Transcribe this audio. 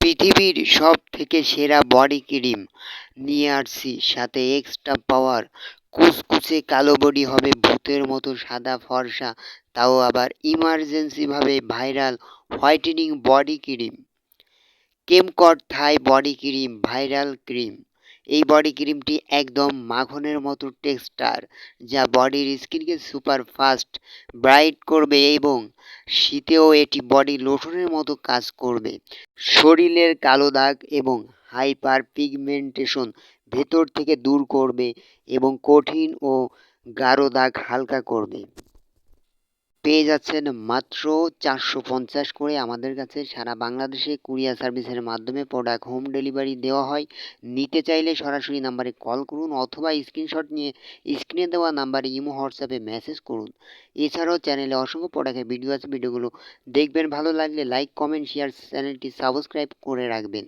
পৃথিবীর সব থেকে সেরা বডি ক্রিম নিয়ে আসছি, সাথে এক্সট্রা পাওয়ার। কুচকুচে কালো বডি হবে ভূতের মতো সাদা ফর্সা, তাও আবার ইমার্জেন্সি ভাবে ভাইরাল হোয়াইটেনিং বডি ক্রিম। কেমকট Thai body cream viral cream. এই বডি ক্রিমটি একদম মাখনের মতো টেক্সচার, যা বডির স্কিনকে সুপার ফাস্ট ব্রাইট করবে এবং শীতেও এটি বডি লোশনের মতো কাজ করবে। শরীরের কালো দাগ এবং হাইপার পিগমেন্টেশন ভেতর থেকে দূর করবে এবং কঠিন ও গাঢ় দাগ হালকা করবে। পেয়ে যাচ্ছেন মাত্র 450 করে আমাদের কাছে। সারা বাংলাদেশে কুরিয়ার সার্ভিসের মাধ্যমে প্রোডাক্ট হোম ডেলিভারি দেওয়া হয়। নিতে চাইলে সরাসরি নাম্বারে কল করুন অথবা স্ক্রিনশট নিয়ে স্ক্রিনে দেওয়া নাম্বারে ইমো হোয়াটসঅ্যাপে মেসেজ করুন। এছাড়াও চ্যানেলে অসংখ্য প্রোডাক্টের ভিডিও আছে, ভিডিওগুলো দেখবেন। ভালো লাগলে লাইক কমেন্ট শেয়ার, চ্যানেলটি সাবস্ক্রাইব করে রাখবেন।